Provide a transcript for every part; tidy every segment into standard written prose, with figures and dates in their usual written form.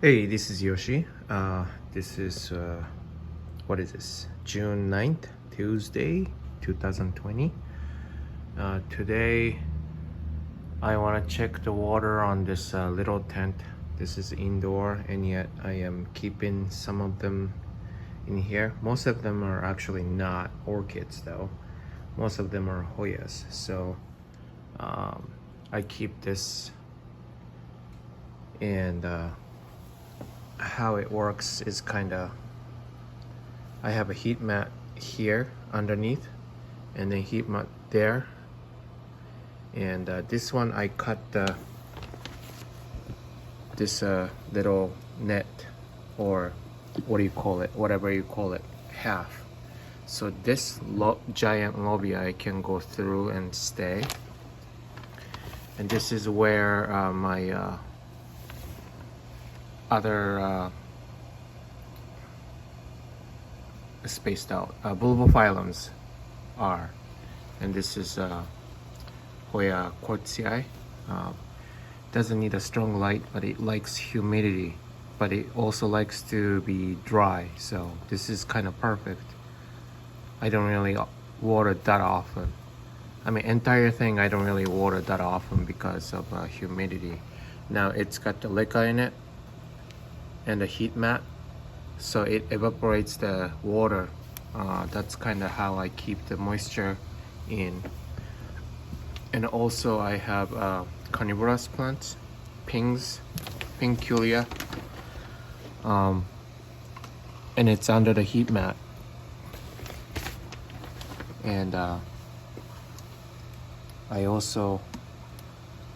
Hey, this is Yoshi. This is, what is this? June 9th, Tuesday, 2020. Today, I want to check the water on this little tent. This is indoor, and yet I am keeping some of them in here. Most of them are actually not orchids, though. Most of them are Hoyas. So, I keep this, and how it works is kind of, I have a heat mat here underneath and then heat mat there, and this one I cut this little net, or what do you call it, whatever you call it, half, so this giant lobby I can go through and stay, and this is where my other spaced out bulbophyllums are, and this is Hoya quartzii. Doesn't need a strong light, but it likes humidity, but it also likes to be dry, so this is kind of perfect. I don't really water that often. I mean, entire thing I don't really water that often because of humidity. Now it's got the leca in it and the heat mat, so it evaporates the water. That's kind of how I keep the moisture in. And also I have carnivorous plants, pinculia, and it's under the heat mat. And I also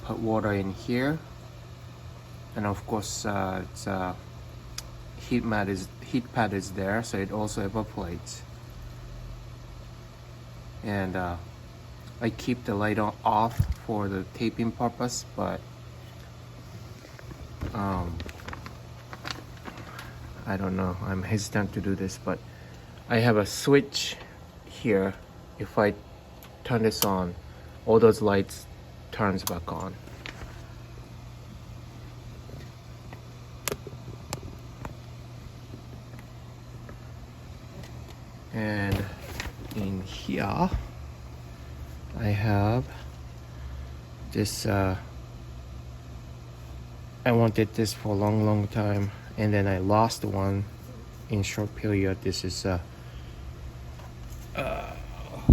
put water in here, and of course it's heat pad is there, so it also evaporates. And I keep the light off for the taping purpose, but I don't know, I'm hesitant to do this, but I have a switch here. If I turn this on, all those lights turns back on. And in here I have this I wanted this for a long time, and then I lost one in short period. This is Hoya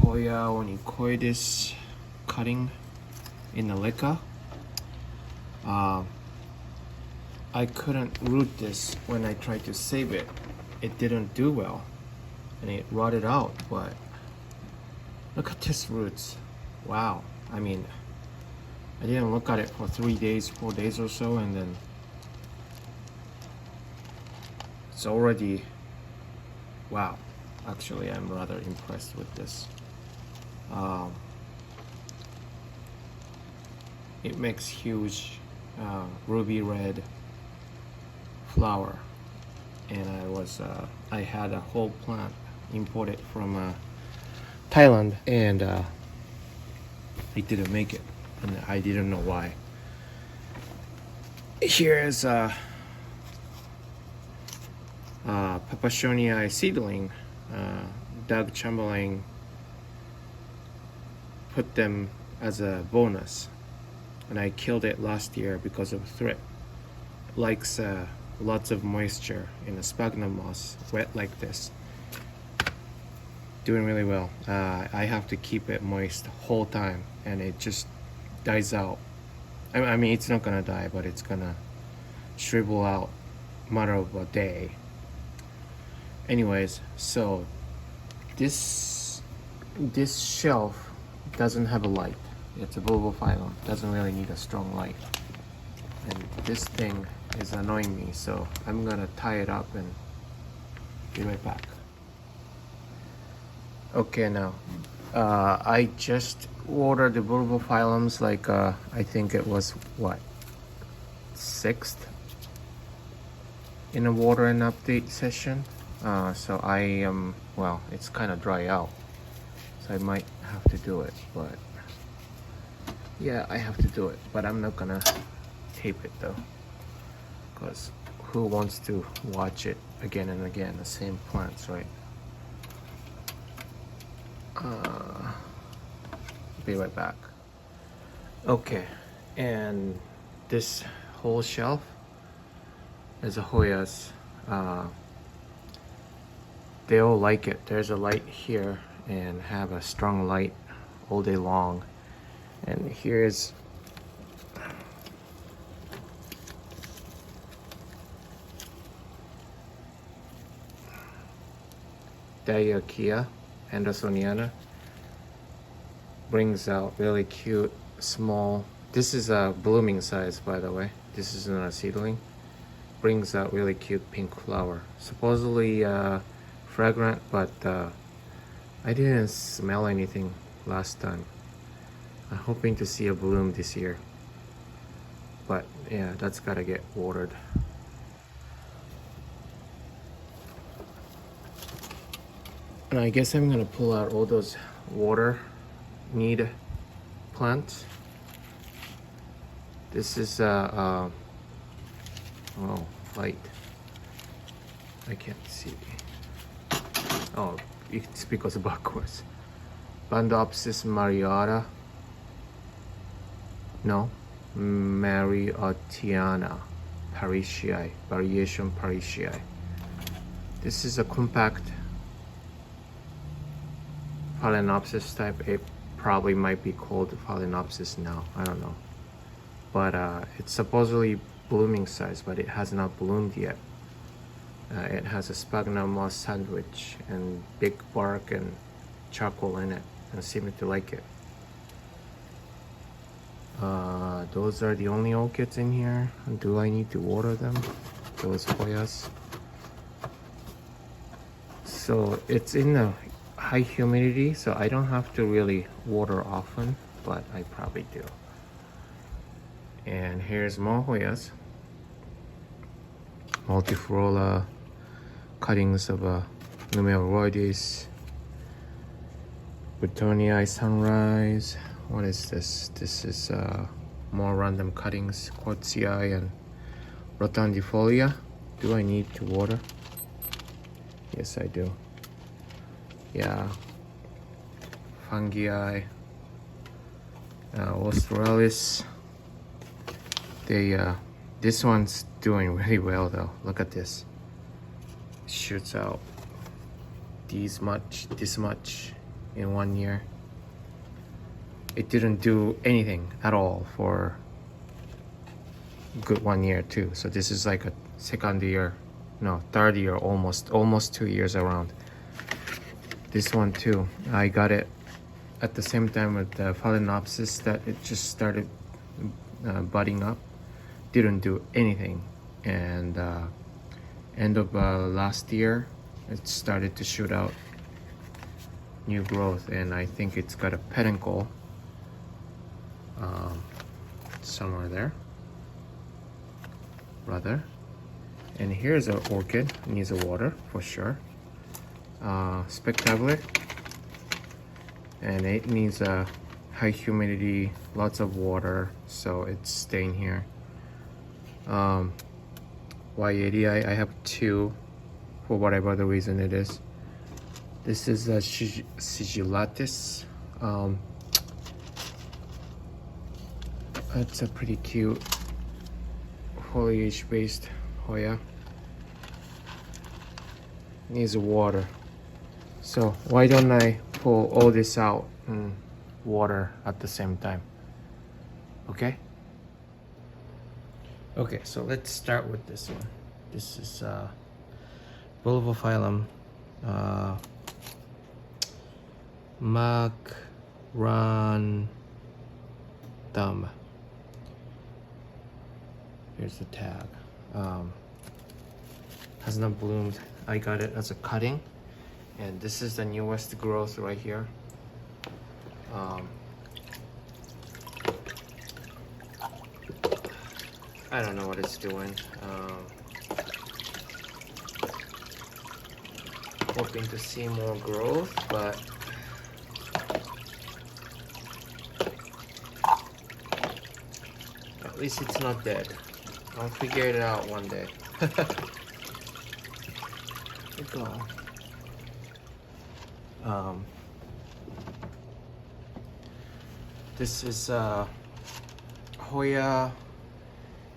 onychoides cutting in the leca. I couldn't root this when I tried to save it. It didn't do well and it rotted out, but look at this roots. Wow. I mean, I didn't look at it for 3 days, 4 days or so, and then it's already, wow. Actually, I'm rather impressed with this. It makes huge ruby red flower, and I had a whole plant imported from Thailand, and it didn't make it, and I didn't know why. Here is Papashonia seedling. Doug Chamberlain put them as a bonus, and I killed it last year because of thrift. It likes lots of moisture in a sphagnum moss, wet like this. Doing really well. I have to keep it moist the whole time, and it just dies out. I mean, it's not gonna die, but it's gonna shrivel out matter of a day. Anyways, so this shelf doesn't have a light. It's a bulbophyllum, doesn't really need a strong light, and this thing is annoying me, so I'm gonna tie it up and be right back. Okay, now I just watered the bulbophyllums like I think it was what, 6th in a water and update session. So I am, well, it's kind of dry out, so I might have to do it, but yeah, I have to do it, but I'm not gonna tape it though, because who wants to watch it again and again, the same plants, right? Be right back. Okay, and this whole shelf is a Hoyas. They all like it. There's a light here and have a strong light all day long. And here's Dioichia Andersoniana. Brings out really cute small, this is a blooming size, by the way, this isn't a seedling. Brings out really cute pink flower, supposedly fragrant, but I didn't smell anything last time. I'm hoping to see a bloom this year, but yeah, that's gotta get watered. And I guess I'm gonna pull out all those water need plants. This is oh, light. I can't see. Oh, it's because of backwards. Bandopsis mariata. No, Mariotiana Parishii, variation Parishii. This is a compact Phalaenopsis type. It probably might be called Phalaenopsis now, I don't know. But it's supposedly blooming size, but it has not bloomed yet. It has a sphagnum moss sandwich and big bark and charcoal in it, and seem to like it. Those are the only orchids in here. Do I need to water them? Those Hoyas. So it's in the high humidity, so I don't have to really water often, but I probably do. And here's more Hoyas. Multiflora cuttings of Numeroloides, Brittonii Sunrise. What is this? This is more random cuttings, Quartzii and Rotundifolia. Do I need to water? Yes, I do. Yeah. Fungii, Australis. They this one's doing really well though. Look at this. It shoots out this much in 1 year. It didn't do anything at all for a good 1 year too. So this is like a second year, no, third year, almost 2 years around. This one too, I got it at the same time with the Phalaenopsis that it just started budding up. Didn't do anything, and end of last year it started to shoot out new growth, and I think it's got a peduncle somewhere there, brother. And here's an orchid, needs a water for sure. Spectacular, and it needs a high humidity, lots of water, so it's staying here. Y80, I have two for whatever the reason it is. This is a Sigillatus. It's a pretty cute foliage based Hoya. Needs water. So why don't I pull all this out and water at the same time? Okay? Okay, so let's start with this one. This is Bulbophyllum Macrandum. Here's the tag. Has not bloomed. I got it as a cutting, and this is the newest growth right here. I don't know what it's doing. Hoping to see more growth, but at least it's not dead. I'll figure it out one day. go. This is Hoya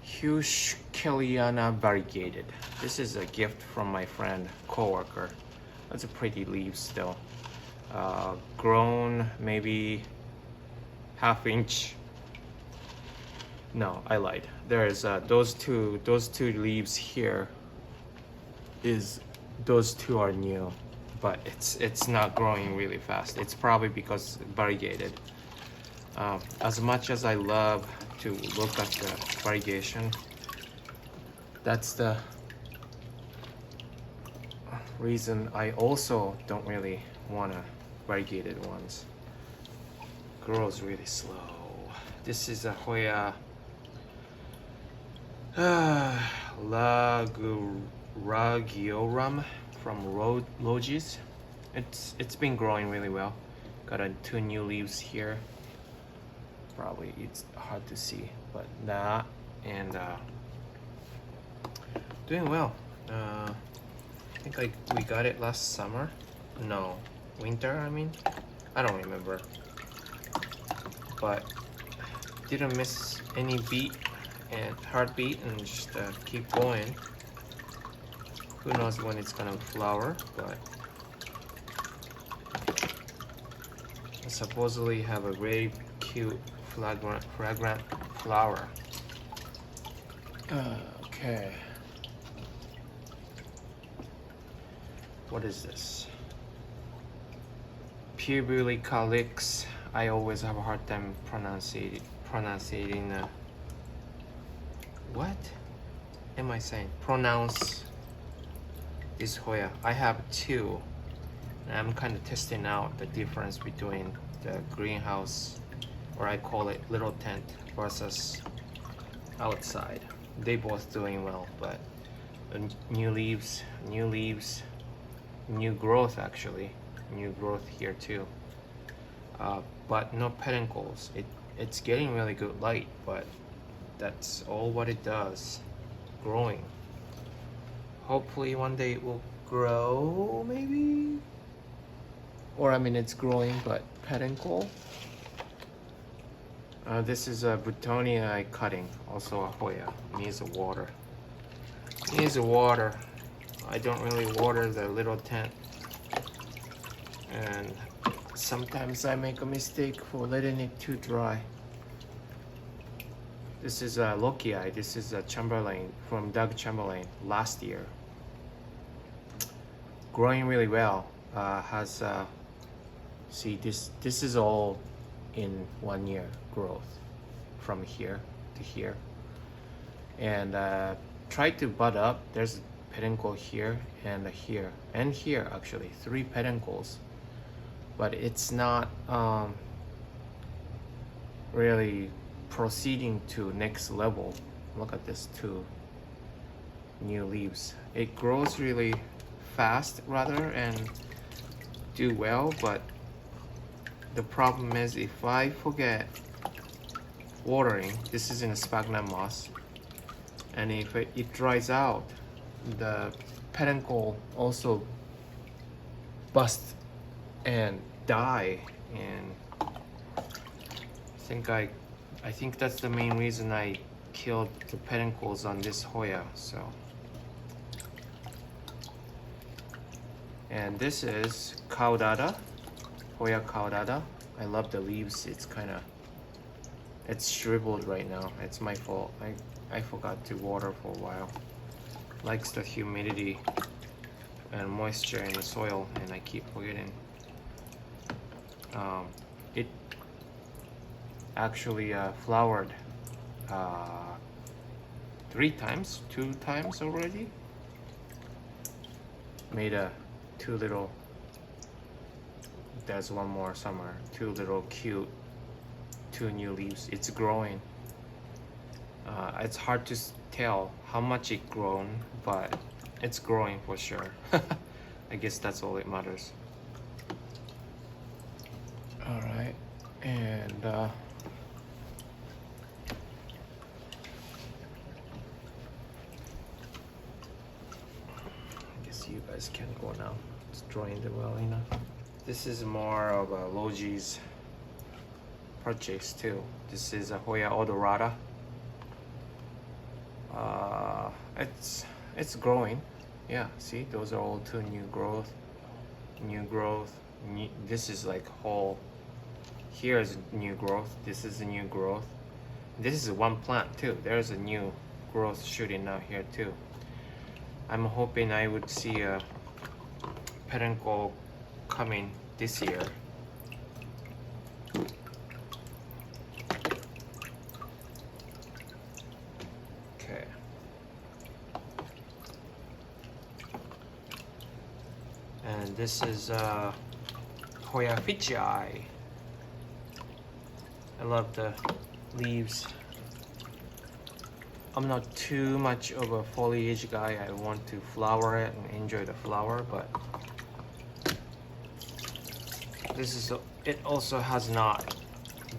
Huschkeliana variegated. This is a gift from my friend, coworker. That's a pretty leaf still. Grown maybe half inch. No, I lied. There's those two leaves here. Those two are new, but it's not growing really fast. It's probably because variegated. As much as I love to look at the variegation, that's the reason I also don't really want to variegated ones. Grows really slow. This is a Hoya Lagiorum from Logis. It's been growing really well. Got two new leaves here. Probably it's hard to see, but that and doing well. I think we got it last summer. No, winter. I mean, I don't remember, but didn't miss any beat and heartbeat, and just keep going. Who knows when it's gonna flower, but I supposedly have a very cute fragrant flower. Okay. What is this? Pubilicalix. I always have a hard time pronouncing. What am I saying? Pronounce this Hoya. I have two. And I'm kind of testing out the difference between the greenhouse, or I call it little tent, versus outside. They both doing well, but new leaves, new growth actually, new growth here too. But no peduncles. It's getting really good light, but that's all what it does. Growing. Hopefully one day it will grow, maybe. Or I mean, it's growing, but peduncle. This is a Butonia cutting, also a Hoya. Needs a water. Needs a water. I don't really water the little tent, and sometimes I make a mistake for letting it too dry. This is a Lokii. This is a Chamberlain from Doug Chamberlain last year. Growing really well. Has see this is all in 1 year growth from here to here, and tried to bud up. There's a peduncle here and here and here, actually 3 peduncles, but it's not really proceeding to next level. Look at this 2 new leaves. It grows really fast rather and do well, but the problem is if I forget watering, this is in a sphagnum moss, and if it dries out, the peduncle also bust and die, and I think that's the main reason I killed the peduncles on this Hoya. So, and this is caudata, Hoya caudata. I love the leaves. It's shriveled right now. It's my fault. I forgot to water for a while. Likes the humidity and moisture in the soil, and I keep forgetting. It actually flowered 2 times already. Made 2 little. There's one more somewhere. 2 little cute, 2 new leaves. It's growing. It's hard to tell how much it grown, but it's growing for sure. I guess that's all that matters. All right, and guys can go now. It's drained well enough. This is more of a Logi's purchase too. This is a Hoya Odorata. It's growing. Yeah, see, those are all two new growth. This is like whole. Here is new growth. This is a new growth. This is one plant too. There's a new growth shooting out here too. I'm hoping I would see a peduncle coming this year. Okay. And this is Hoya Fitchii. I love the leaves. I'm not too much of a foliage guy. I want to flower it and enjoy the flower, but it also has not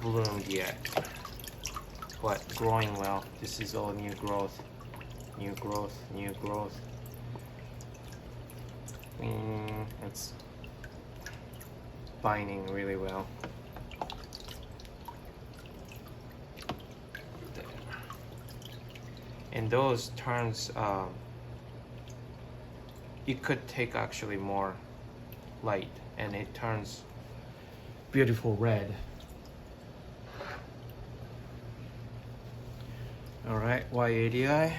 bloomed yet, but growing well. This is all new growth. It's binding really well. And those turns, it could take actually more light and it turns beautiful red. All right, Y80i.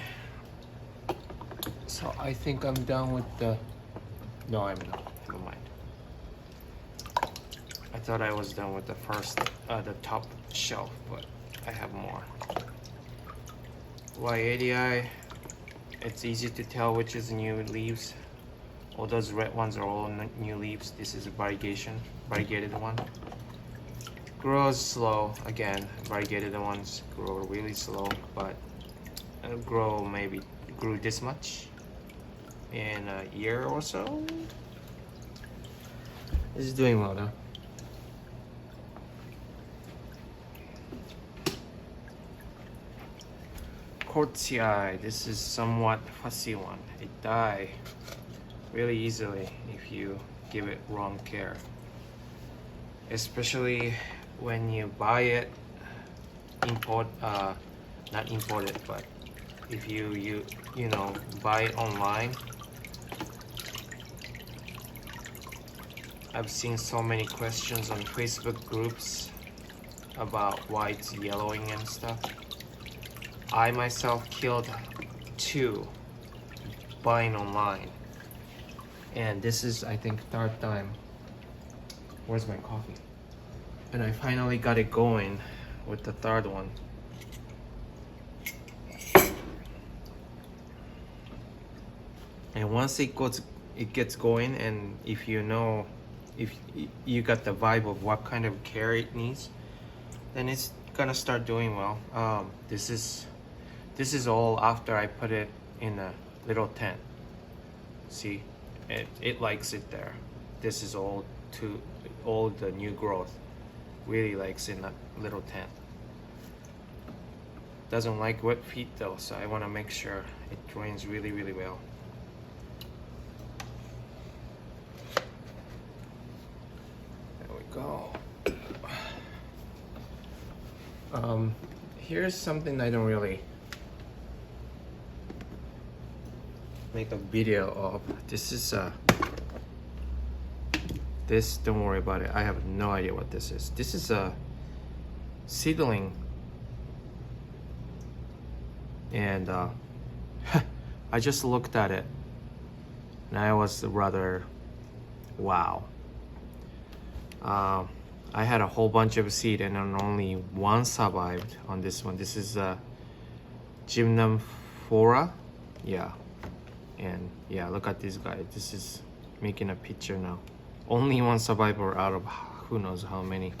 So I think I'm done with the, no, I'm not, never mind. I thought I was done with the first, the top shelf, but I have more. Y80i, it's easy to tell which is new leaves. All those red ones are all new leaves. This is a variegated one. Grows slow, again, variegated ones grow really slow, but grew this much in a year or so. This is doing well now. Orchids, this is somewhat fussy one. It die really easily if you give it wrong care. Especially when you buy it not imported, but if you know, buy it online. I've seen so many questions on Facebook groups about why it's yellowing and stuff. I myself killed 2 buying online, and this is, I think, 3rd time. Where's my coffee? And I finally got it going with the 3rd one. And once it gets going, and if you know, if you got the vibe of what kind of care it needs, then it's gonna start doing well. This is all after I put it in a little tent. See, it likes it there. This is all the new growth. Really likes in a little tent. Doesn't like wet feet though, so I want to make sure it drains really, really well. There we go. Here's something I don't really make a video of. This is this, don't worry about it. I have no idea what this is. This is a seedling, and I just looked at it and I was rather wow. I had a whole bunch of seed and only one survived on this one. This is a Gymnamphora, yeah. And yeah, look at this guy. This is making a picture now. Only one survivor out of who knows how many.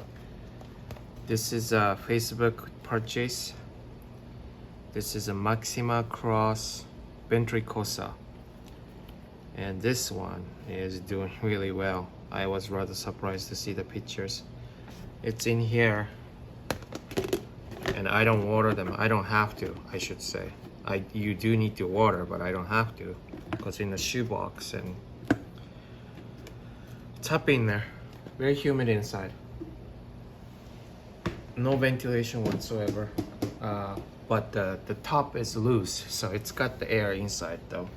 This is a Facebook purchase. This is a Maxima Cross Ventricosa. And this one is doing really well. I was rather surprised to see the pictures. It's in here. And I don't water them. I don't have to, I should say. You do need to water, but I don't have to, because in the shoebox, and It's happy in there. Very humid inside. No ventilation whatsoever. But the top is loose, so it's got the air inside though.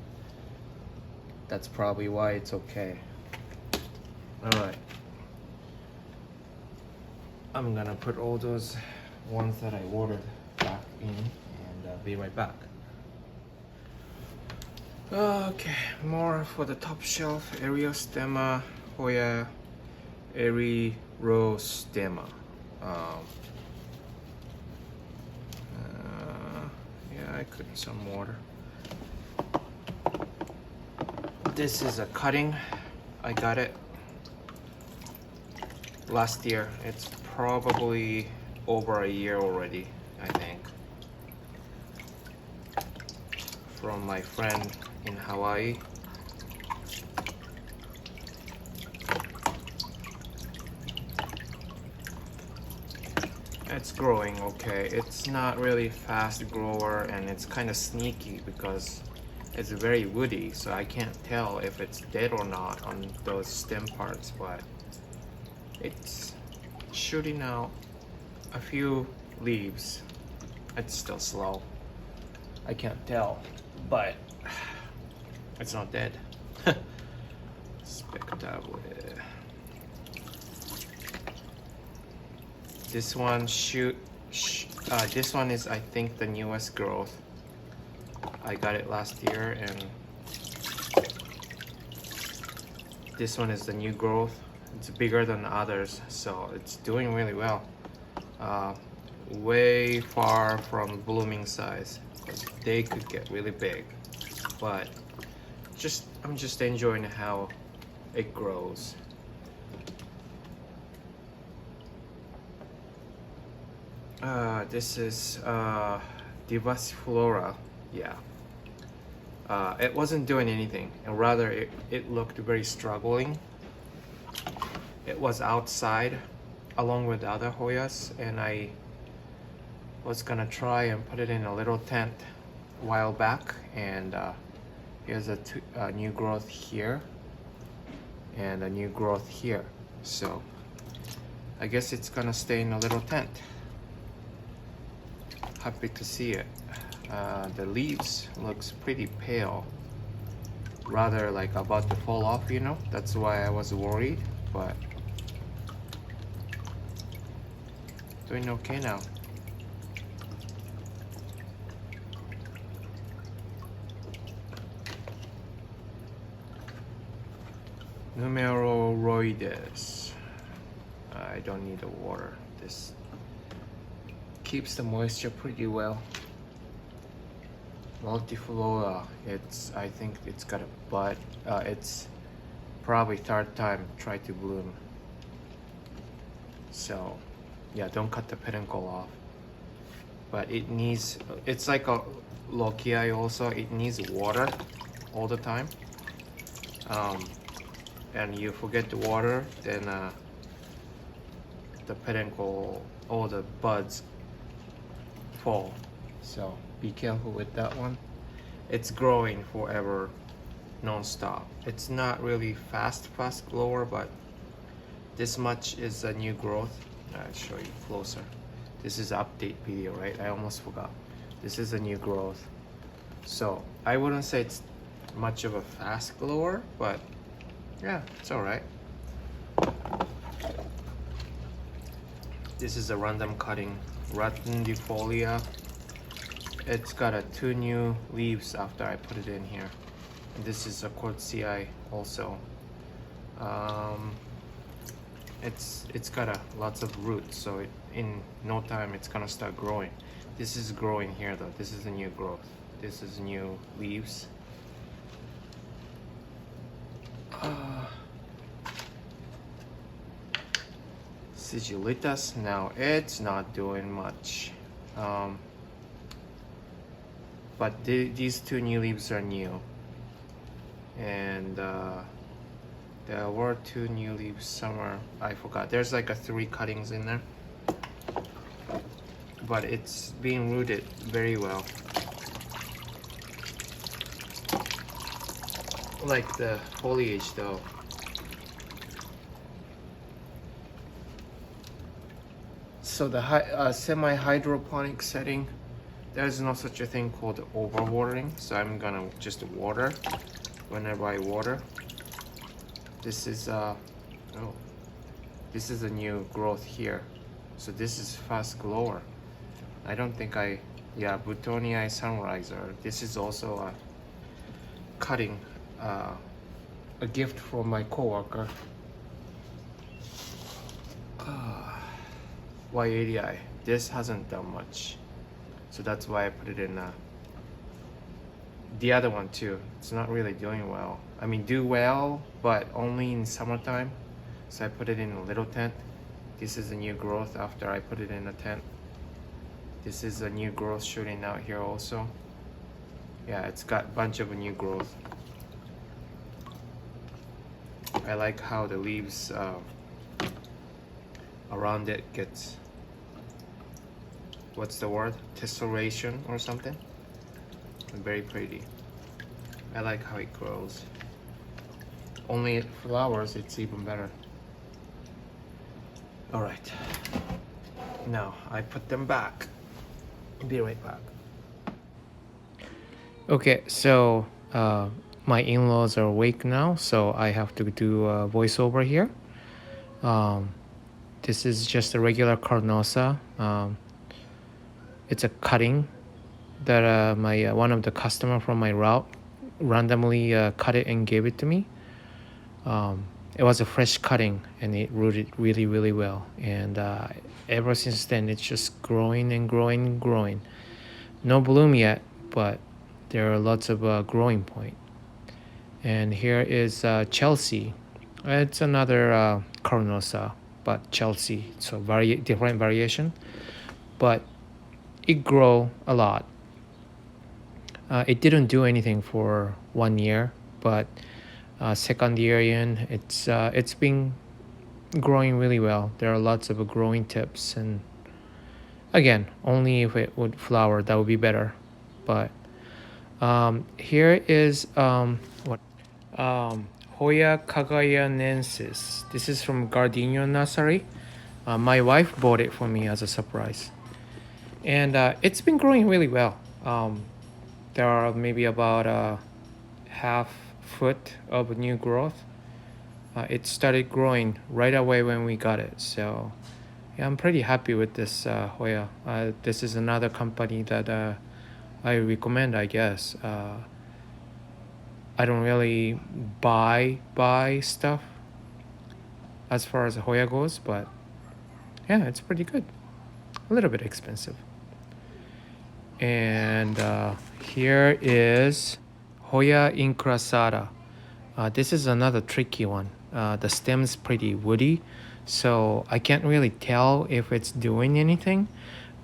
That's probably why it's okay. Alright. I'm gonna put all those ones that I ordered back in and be right back. Okay, more for the top shelf. Eriostemma, Hoya, Erirostemma. Yeah, I could use some water. This is a cutting. I got it last year. It's probably over a year already, I think. From my friend in Hawaii. It's growing okay. It's not really fast grower and it's kind of sneaky because it's very woody, so I can't tell if it's dead or not on those stem parts, but it's shooting out a few leaves. It's still slow. I can't tell, but it's not dead. Spectacular. This one this one is, I think, the newest growth. I got it last year, and this one is the new growth. It's bigger than the others, so it's doing really well. Way far from blooming size. They could get really big, but I'm just enjoying how it grows. This is Divasiflora. Yeah. It wasn't doing anything, and rather it looked very struggling. It was outside along with the other Hoyas, and I was gonna try and put it in a little tent a while back, and here's a new growth here and a new growth here, so I guess it's gonna stay in a little tent. Happy to see it. The leaves looks pretty pale, rather like about to fall off, you know. That's why I was worried, but doing okay now. Numeroroides. I don't need the water. This keeps the moisture pretty well. Multiflora. I think it's got a bud. It's probably third time try to bloom. So yeah, don't cut the peduncle off. But it needs. It's like a lochia also. It needs water all the time. And you forget the water, then the peduncle, all the buds fall. So be careful with that one. It's growing forever, non-stop. It's not really fast grower, but this much is a new growth. I'll show you closer. This is an update video, right? I almost forgot. This is a new growth. So I wouldn't say it's much of a fast grower, but yeah, it's all right. This is a random cutting, Rotundifolia. It's got 2 new leaves after I put it in here. And this is a Quartzii also. It's got lots of roots, so in no time it's gonna start growing. This is growing here though. This is a new growth. This is new leaves. Sigillitas, now it's not doing much. But these 2 new leaves are new. And there were 2 new leaves somewhere. I forgot. There's like 3 cuttings in there. But it's being rooted very well. Like the foliage though. So the semi-hydroponic setting, there's no such a thing called overwatering. So I'm gonna just water whenever I water. This is this is a new growth here. So this is fast grower. I don't think Butonia sunriser. This is also a cutting, a gift from my coworker. Y80i. This hasn't done much, so that's why I put it in. The other one too. It's not really doing well. I mean, do well, but only in summertime. So I put it in a little tent. This is a new growth after I put it in a tent. This is a new growth shooting out here also. Yeah, it's got a bunch of a new growth. I like how the leaves around it gets, what's the word? Tessellation or something. Very pretty. I like how it grows. Only it flowers, it's even better. All right. Now I put them back. Be right back. Okay, so my in-laws are awake now, so I have to do a voiceover here. This is just a regular carnosa. It's a cutting that my one of the customer from my route randomly cut it and gave it to me. It was a fresh cutting and it rooted really, really well. And ever since then, it's just growing and growing and growing. No bloom yet, but there are lots of growing point. And here is Chelsea. It's another carnosa, but Chelsea. So different variation, but it grow a lot. It didn't do anything for 1 year, but second year in, it's been growing really well. There are lots of growing tips, and again, only if it would flower, that would be better. But here is Hoya Kagayanensis. This is from Gardenia Nursery. My wife bought it for me as a surprise, and it's been growing really well. There are maybe about a half foot of new growth. It started growing right away when we got it, so yeah, I'm pretty happy with this Hoya. This is another company that I recommend, I guess. I don't really buy stuff as far as Hoya goes, but yeah, it's pretty good. A little bit expensive. And here is Hoya incrasata. This is another tricky one. The stem's pretty woody, so I can't really tell if it's doing anything,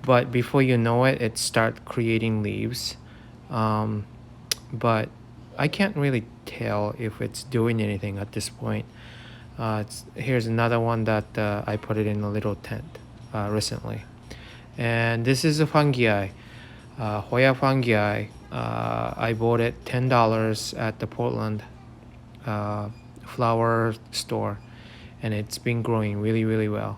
but before you know it, it starts creating leaves. But I can't really tell if it's doing anything at this point. Here's another one that I put it in a little tent recently. And this is a fungi. Hoya fungi. I bought it $10 at the Portland flower store, and it's been growing really, really well.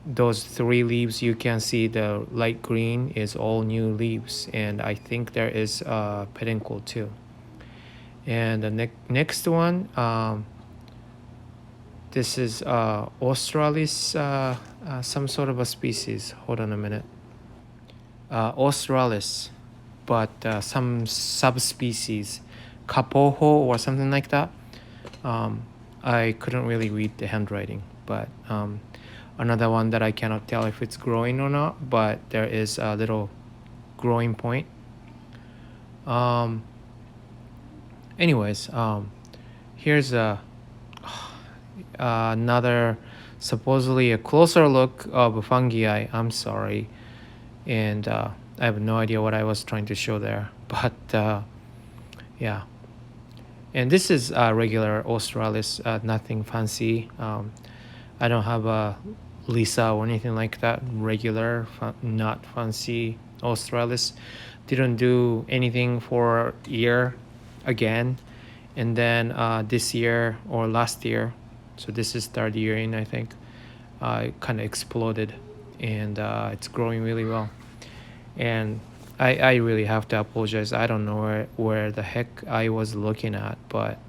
Those 3 leaves you can see, the light green is all new leaves, and I think there is a peduncle too. And the next one, this is Australis, some sort of a species. Hold on a minute. Australis, but some subspecies, Kapoho or something like that. I couldn't really read the handwriting, but another one that I cannot tell if it's growing or not, but there is a little growing point. Anyways, here's another supposedly a closer look of fungi. I'm sorry, and I have no idea what I was trying to show there, but yeah. And this is regular Australis, nothing fancy. I don't have a Lisa or anything like that. Regular, not fancy Australis. Didn't do anything for a year again, and then this year or last year, so this is third year in, I think, it kind of exploded. and it's growing really well. And I really have to apologize. I don't know where the heck I was looking at, but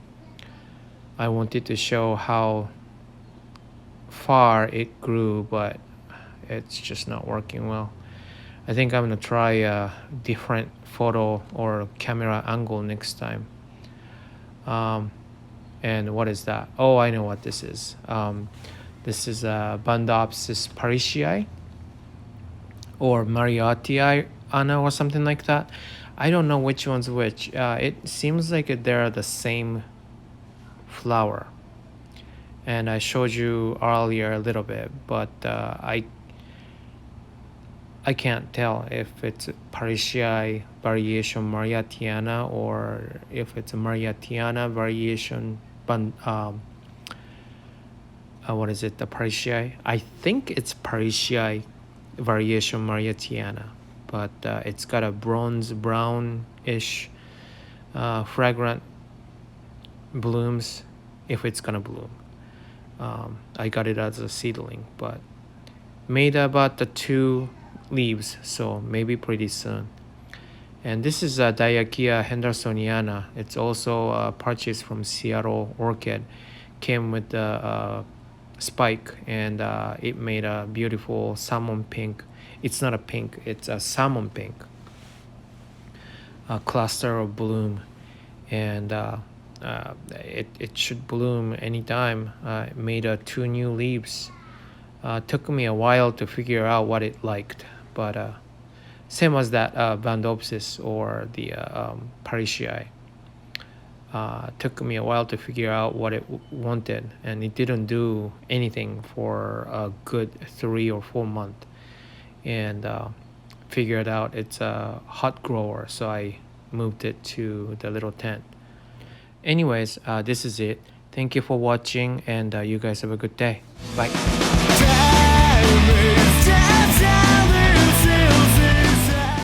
I wanted to show how far it grew, but it's just not working well. I think I'm gonna try a different photo or camera angle next time. And what is that? Oh, I know what this is. This is Bandopsis parishii or Mariottii Anna or something like that. I don't know which one's which. It seems like they're the same flower. And I showed you earlier a little bit, but I can't tell if it's parishii variation Mariottiana or if it's a Mariottiana variation what is it, the parishii? I think it's parishii variation Mariottiana, but it's got a bronze brown-ish fragrant blooms if it's gonna bloom. I got it as a seedling, but made about the 2 leaves, so maybe pretty soon. And this is a Diakia hendersoniana. It's also purchased from Seattle Orchid. Came with the spike, and it made a beautiful salmon pink. It's not a pink, it's a salmon pink cluster of bloom, and it should bloom anytime. It made 2 new leaves. Took me a while to figure out what it liked, but same as that Bandopsis or the parishii. Took me a while to figure out what it wanted, and it didn't do anything for a good 3 or 4 months, and figured out it's a hot grower, so I moved it to the little tent. Anyways, this is it. Thank you for watching, and you guys have a good day. Bye.